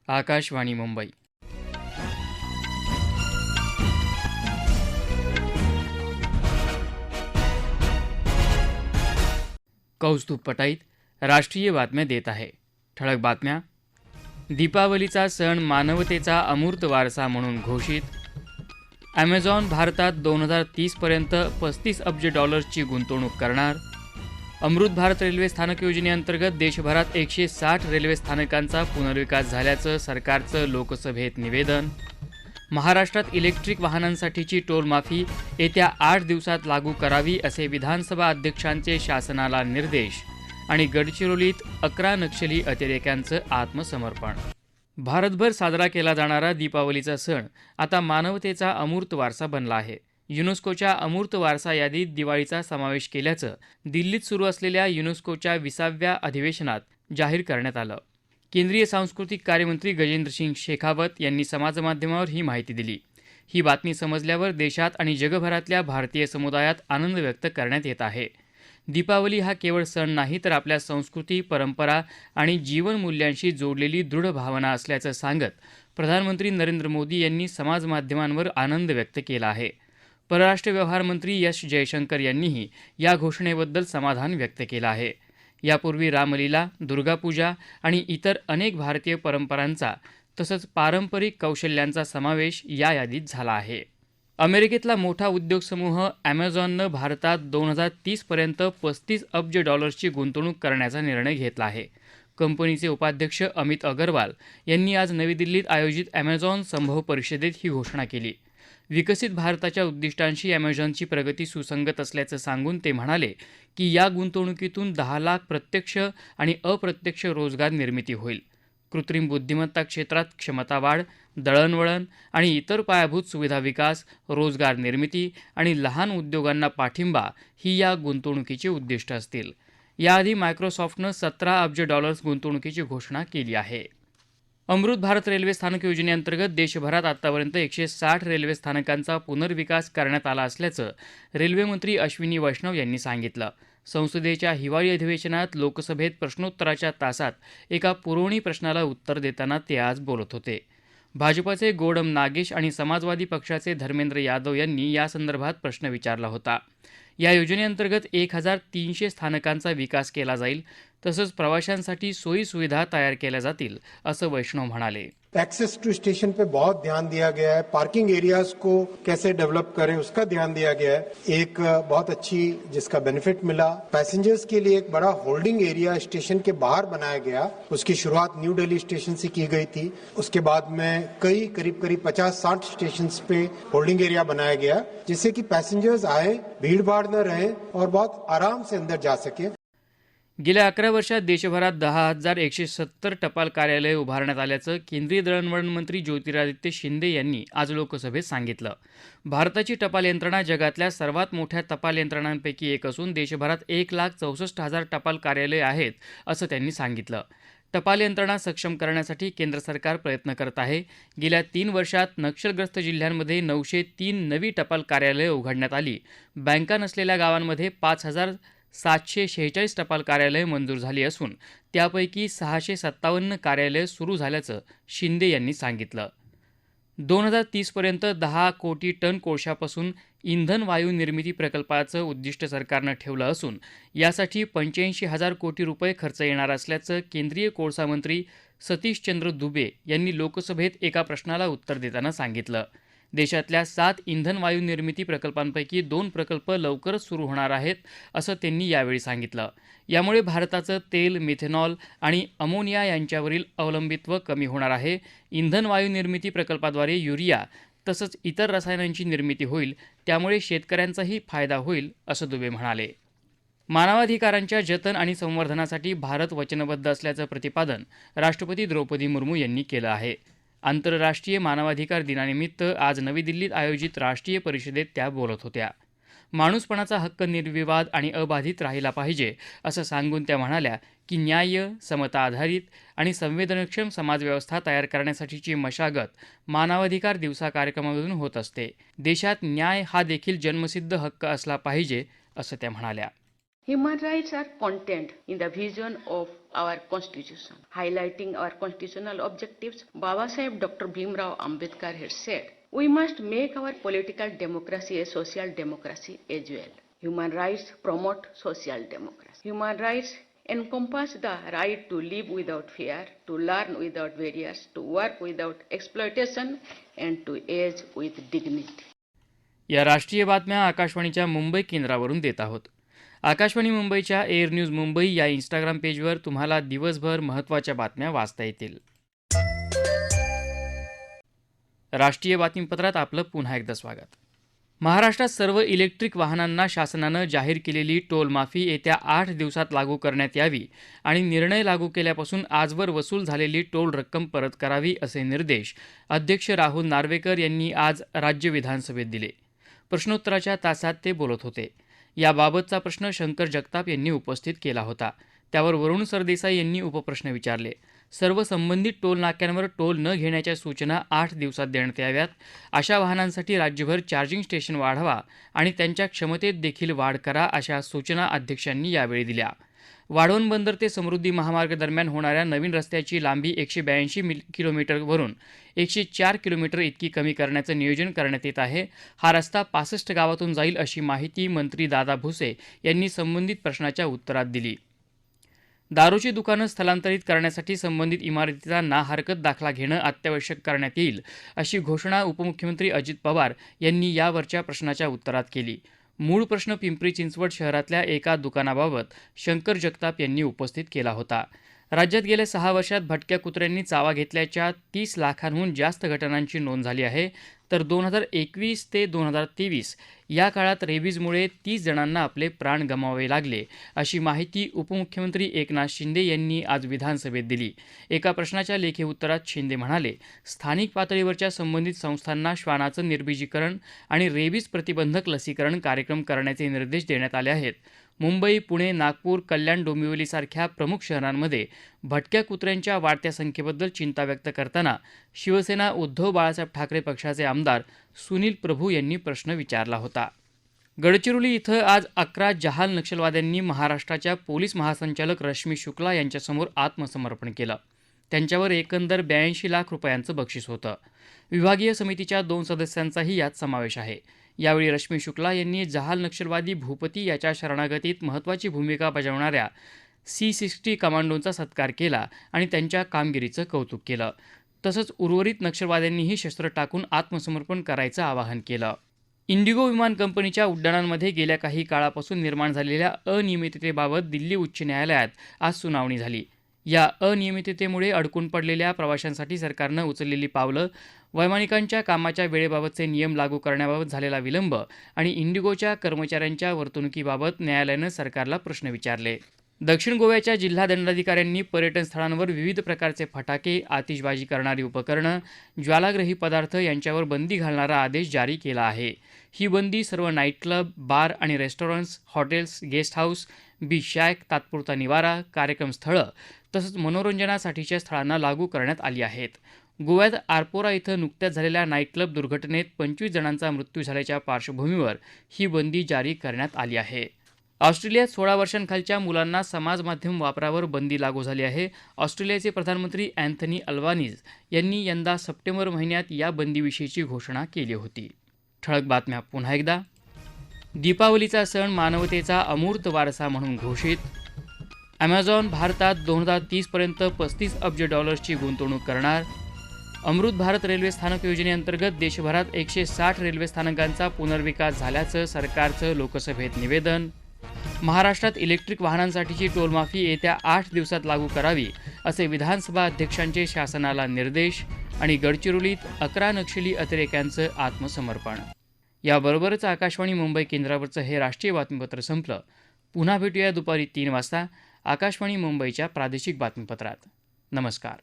आकाशवाणी मुंबई. कौस्तुभ पटाईत राष्ट्रीय बातम्या देत आहे. ठळक बातम्या. दीपावलीचा सण मानवतेचा अमूर्त वारसा म्हणून घोषित. ॲमेझॉन भारतात 2030पर्यंत $35 अब्ज गुंतवणूक करणार. अमृत भारत रेल्वे स्थानक योजनेअंतर्गत देशभरात 160 रेल्वे स्थानकांचा पुनर्विकास झाल्याचं सरकारचं लोकसभेत निवेदन. महाराष्ट्रात इलेक्ट्रिक वाहनांसाठीची टोलमाफी येत्या 8 दिवसात लागू करावी असे विधानसभा अध्यक्षांचे शासनाला निर्देश. आणि गडचिरोलीत 11 नक्षली अतिरेक्यांचं आत्मसमर्पण. भारतभर साजरा केला जाणारा दीपावलीचा सण आता मानवतेचा अमूर्त वारसा बनला आहे. युनेस्कोच्या अमूर्त वारसा यादीत दिवाळीचा समावेश केल्याचं दिल्लीत सुरू असलेल्या युनेस्कोच्या 20व्या अधिवेशनात जाहीर करण्यात आलं. केंद्रीय सांस्कृतिक कार्यमंत्री गजेंद्रसिंग शेखावत यांनी समाजमाध्यमावर ही माहिती दिली. ही बातमी समजल्यावर देशात आणि जगभरातल्या भारतीय समुदायात आनंद व्यक्त करण्यात येत आहे. दीपावली हा केवळ सण नाही तर आपल्या संस्कृती, परंपरा आणि जीवनमूल्यांशी जोडलेली दृढ भावना असल्याचं सांगत प्रधानमंत्री नरेंद्र मोदी यांनी समाजमाध्यमांवर आनंद व्यक्त केला आहे. परराष्ट्र व्यवहार मंत्री एस जयशंकर यांनीही या घोषणेबद्दल समाधान व्यक्त केलं आहे. यापूर्वी रामलीला, दुर्गापूजा आणि इतर अनेक भारतीय परंपरांचा तसंच पारंपरिक कौशल्यांचा समावेश या यादीत झाला आहे. अमेरिकेतला मोठा उद्योग समूह ॲमेझॉननं भारतात 2030पर्यंत $35 अब्ज गुंतवणूक करण्याचा निर्णय घेतला आहे. कंपनीचे उपाध्यक्ष अमित अगरवाल यांनी आज नवी दिल्लीत आयोजित ॲमेझॉन संभव परिषदेत ही घोषणा केली. विकसित भारताच्या उद्दिष्टांशी ॲमेझॉनची प्रगती सुसंगत असल्याचं सांगून ते म्हणाले की या गुंतवणुकीतून 10 लाख प्रत्यक्ष आणि अप्रत्यक्ष रोजगार निर्मिती होईल. कृत्रिम बुद्धिमत्ता क्षेत्रात क्षमता वाढ, दळणवळण आणि इतर पायाभूत सुविधा विकास, रोजगार निर्मिती आणि लहान उद्योगांना पाठिंबा ही या गुंतवणुकीची उद्दिष्ट असतील. याआधी मायक्रोसॉफ्टनं $17 अब्ज गुंतवणुकीची घोषणा केली आहे. अमृत भारत रेल्वे स्थानक योजनेअंतर्गत देशभरात आतापर्यंत 160 रेल्वे स्थानकांचा पुनर्विकास करण्यात आला असल्याचं रेल्वेमंत्री अश्विनी वैष्णव यांनी सांगितलं. संसदेच्या हिवाळी अधिवेशनात लोकसभेत प्रश्नोत्तराच्या तासात एका पुरवणी प्रश्नाला उत्तर देताना ते आज बोलत होते. भाजपचे गोडम नागेश आणि समाजवादी पक्षाचे धर्मेंद्र यादव यांनी यासंदर्भात प्रश्न विचारला होता. या योजनेअंतर्गत 1300 स्थानकांचा विकास केला जाईल तसंच प्रवाशांसाठी सोयी सुविधा तयार केल्या जातील असं वैष्णव म्हणाले. एक्सेस टू स्टेशन पे बहुत ध्यान दिया गया है, पार्किंग एरियाज को कैसे डेवलप करें उसका ध्यान दिया गया है. एक बहुत अच्छी जिसका बेनिफिट मिला, पैसेंजर्स के लिए एक बड़ा होल्डिंग एरिया स्टेशन के बाहर बनाया गया. उसकी शुरुआत न्यू दिल्ली स्टेशन से की गई थी. उसके बाद में करीब 50-60 स्टेशन पे होल्डिंग एरिया बनाया गया जिससे कि पैसेंजर्स आए, भीड़ भाड़ न रहे और बहुत आराम से अंदर जा सके. गेल्या 11 वर्षात देशभरात 10,170 टपाल कार्यालये उभारण्यात आल्याचं केंद्रीय दळणवळण मंत्री ज्योतिरादित्य शिंदे यांनी आज लोकसभेत सांगितलं. भारताची टपाल यंत्रणा जगातल्या सर्वात मोठ्या टपाल यंत्रणांपैकी एक असून देशभरात 1,64,000 टपाल कार्यालये आहेत असं त्यांनी सांगितलं. टपाल यंत्रणा सक्षम करण्यासाठी केंद्र सरकार प्रयत्न करत आहे. गेल्या 3 वर्षात नक्षलग्रस्त जिल्ह्यांमध्ये 903 नवी टपाल कार्यालये उघडण्यात आली. बँका नसलेल्या गावांमध्ये 5,746 टपाल कार्यालये मंजूर झाली असून त्यापैकी 657 कार्यालये सुरू झाल्याचं शिंदे यांनी सांगितलं. 2030पर्यंत 10 कोटी टन कोळशापासून इंधन वायू निर्मिती प्रकल्पाचं उद्दिष्ट सरकारनं ठेवलं असून यासाठी 85,000 कोटी रुपये खर्च येणार असल्याचं केंद्रीय कोळसा मंत्री सतीशचंद्र दुबे यांनी लोकसभेत एका प्रश्नाला उत्तर देताना सांगितलं. देशातल्या 7 इंधन वायू निर्मिती प्रकल्पांपैकी 2 प्रकल्प लवकरच सुरू होणार आहेत असं त्यांनी यावेळी सांगितलं. यामुळे भारताचं तेल, मिथेनॉल आणि अमोनिया यांच्यावरील अवलंबित्व कमी होणार आहे. इंधन वायू निर्मिती प्रकल्पाद्वारे युरिया तसंच इतर रसायनांची निर्मिती होईल, त्यामुळे शेतकऱ्यांचाही फायदा होईल असं दुबे म्हणाले. मानवाधिकारांच्या जतन आणि संवर्धनासाठी भारत वचनबद्ध असल्याचं प्रतिपादन राष्ट्रपती द्रौपदी मुर्मू यांनी केलं आहे. आंतरराष्ट्रीय मानवाधिकार दिनानिमित्त आज नवी दिल्लीत आयोजित राष्ट्रीय परिषदेत त्या बोलत होत्या. माणूसपणाचा हक्क निर्विवाद आणि अबाधित राहिला पाहिजे असं सांगून त्या म्हणाल्या की न्याय्य, समता आधारित आणि संवेदनक्षम समाजव्यवस्था तयार करण्यासाठीची मशागत मानवाधिकार दिवसा कार्यक्रमामधून होत असते. देशात न्याय हा देखील जन्मसिद्ध हक्क असला पाहिजे असं त्या म्हणाल्या. Human rights are contained in the vision of our Constitution. Highlighting our constitutional objectives, Baba Sahib Dr. Bhimrao Ambedkar had said, we must make our political democracy a social democracy as well. Human rights promote social democracy. Human rights encompass the right to live without fear, to learn without barriers, to work without exploitation, and to age with dignity. या राष्ट्रीय बातम्या आकाशवाणीच्या मुंबई केंद्रावरून देत आहोत. आकाशवाणी मुंबईच्या air news Mumbai या Instagram पेजवर तुम्हाला दिवसभर महत्त्वाच्या बातम्या वाचता येतील. राष्ट्रीय बातमीपत्रात आपलं पुन्हा एकदा स्वागत. महाराष्ट्रात सर्व इलेक्ट्रिक वाहनांना शासनानं जाहीर केलेली टोल माफी येत्या 8 दिवसात लागू करण्यात यावी आणि निर्णय लागू केल्यापासून आजवर वसूल झालेली टोल रक्कम परत करावी असे निर्देश अध्यक्ष राहुल नार्वेकर यांनी आज राज्य विधानसभेत दिले. प्रश्नोत्तराच्या तासात ते बोलत होते. याबाबतचा प्रश्न शंकर जगताप यांनी उपस्थित केला होता. त्यावर वरुण सरदेसाई यांनी उपप्रश्न विचारले. सर्व संबंधित टोल नाक्यांवर टोल न घेण्याच्या सूचना 8 दिवसात देण्यात याव्यात. अशा वाहनांसाठी राज्यभर चार्जिंग स्टेशन वाढवा आणि त्यांच्या क्षमतेत देखील वाढ करा अशा सूचना अध्यक्षांनी यावेळी दिल्या. वाढवण बंदर ते समृद्धी महामार्ग दरम्यान होणाऱ्या नवीन रस्त्याची लांबी 182 किलोमीटरवरून 104 किलोमीटर इतकी कमी करण्याचं नियोजन करण्यात येत आहे. हा रस्ता 65 गावातून जाईल अशी माहिती मंत्री दादा भुसे यांनी संबंधित प्रश्नाच्या उत्तरात दिली. दारूची दुकानं स्थलांतरित करण्यासाठी संबंधित इमारतीचा ना हरकत दाखला घेणं अत्यावश्यक करण्यात येईल अशी घोषणा उपमुख्यमंत्री अजित पवार यांनी यावरच्या प्रश्नाच्या उत्तरात केली. मूळ प्रश्न पिंपरी चिंचवड शहरातल्या एका दुकानाबाबत शंकर जगताप यांनी उपस्थित केला होता. राज्यात गेल्या 6 वर्षात भटक्या कुत्र्यांनी चावा घेतल्याच्या 30 लाखांहून जास्त घटनांची नोंद झाली आहे. तर 2021 ते 2023 या काळात रेबीजमुळे 30 जणांना आपले प्राण गमावावे लागले अशी माहिती उपमुख्यमंत्री एकनाथ शिंदे यांनी आज विधानसभेत दिली. एका प्रश्नाच्या लेखी उत्तरात शिंदे म्हणाले, स्थानिक पातळीवरच्या संबंधित संस्थांना श्वानाचं निर्बीजीकरण आणि रेबीज प्रतिबंधक लसीकरण कार्यक्रम करण्याचे निर्देश देण्यात आले आहेत. मुंबई, पुणे, नागपूर, कल्याण, डोंबिवलीसारख्या प्रमुख शहरांमध्ये भटक्या कुत्र्यांच्या वाढत्या संख्येबद्दल चिंता व्यक्त करताना शिवसेना उद्धव बाळासाहेब ठाकरे पक्षाचे आमदार सुनील प्रभू यांनी प्रश्न विचारला होता. गडचिरोली इथं आज 11 जहाल नक्षलवाद्यांनी महाराष्ट्राच्या पोलीस महासंचालक रश्मी शुक्ला यांच्यासमोर आत्मसमर्पण केलं. त्यांच्यावर एकंदर 82 लाख रुपयांचं बक्षीस होतं. विभागीय समितीच्या 2 सदस्यांचाही यात समावेश आहे. यावेळी रश्मी शुक्ला यांनी जहाल नक्षलवादी भूपती याच्या शरणागतीत महत्त्वाची भूमिका बजावणाऱ्या C-60 कमांडोंचा सत्कार केला आणि त्यांच्या कामगिरीचं कौतुक केलं. तसंच उर्वरित नक्षलवाद्यांनीही शस्त्र टाकून आत्मसमर्पण करायचं आवाहन केलं. इंडिगो विमान कंपनीच्या उड्डाणांमध्ये गेल्या काही काळापासून निर्माण झालेल्या अनियमिततेबाबत दिल्ली उच्च न्यायालयात आज सुनावणी झाली. या अनियमिततेमुळे अडकून पडलेल्या प्रवाशांसाठी सरकारनं उचललेली पावलं, वैमानिकांच्या कामाच्या वेळेबाबतचे नियम लागू करण्याबाबत झालेला विलंब आणि इंडिगोच्या कर्मचाऱ्यांच्या वर्तणुकीबाबत न्यायालयानं सरकारला प्रश्न विचारले. दक्षिण गोव्याच्या जिल्हा दंडाधिकाऱ्यांनी पर्यटन स्थळांवर विविध प्रकारचे फटाके, आतिषबाजी करणारी उपकरणं, ज्वालाग्रही पदार्थ यांच्यावर बंदी घालणारा आदेश जारी केला आहे. ही बंदी सर्व नाईट क्लब, बार आणि restaurants, hotels, guest house, beach shack, तात्पुरता निवारा, कार्यक्रम स्थळं तसंच मनोरंजनासाठीच्या स्थळांना लागू करण्यात आली आहेत. गोव्यात आरपोरा इथं नुकत्याच झालेल्या नाईट क्लब दुर्घटनेत 25 जणांचा मृत्यू झाल्याच्या पार्श्वभूमीवर ही बंदी जारी करण्यात आली आहे. ऑस्ट्रेलियात 16 वर्षांखालच्या मुलांना समाज माध्यम वापरावर बंदी लागू झाली आहे. ऑस्ट्रेलियाचे प्रधानमंत्री अँथनी अल्बानीज यांनी यंदा सप्टेंबर महिन्यात या बंदीविषयीची घोषणा केली होती. ठळक बातम्या पुन्हा एकदा. दीपावलीचा सण मानवतेचा अमूर्त वारसा म्हणून घोषित. ॲमेझॉन भारतात 2030 पर्यंत $35 अब्ज गुंतवणूक करणार. अमृत भारत रेल्वे स्थानक योजनेअंतर्गत देशभरात 160 रेल्वे स्थानकांचा पुनर्विकास झाल्याचं सरकारचं लोकसभेत निवेदन. महाराष्ट्रात इलेक्ट्रिक वाहनांसाठीची टोलमाफी येत्या 8 दिवसात लागू करावी असे विधानसभा अध्यक्षांचे शासनाला निर्देश. आणि गडचिरोलीत 11 नक्षली अतिरेक्यांचं आत्मसमर्पण. याबरोबरच आकाशवाणी मुंबई केंद्रावरचं हे राष्ट्रीय बातमीपत्र संपलं. पुन्हा भेटूया दुपारी 3 वाजता आकाशवाणी मुंबईच्या प्रादेशिक बातमीपत्रात. नमस्कार.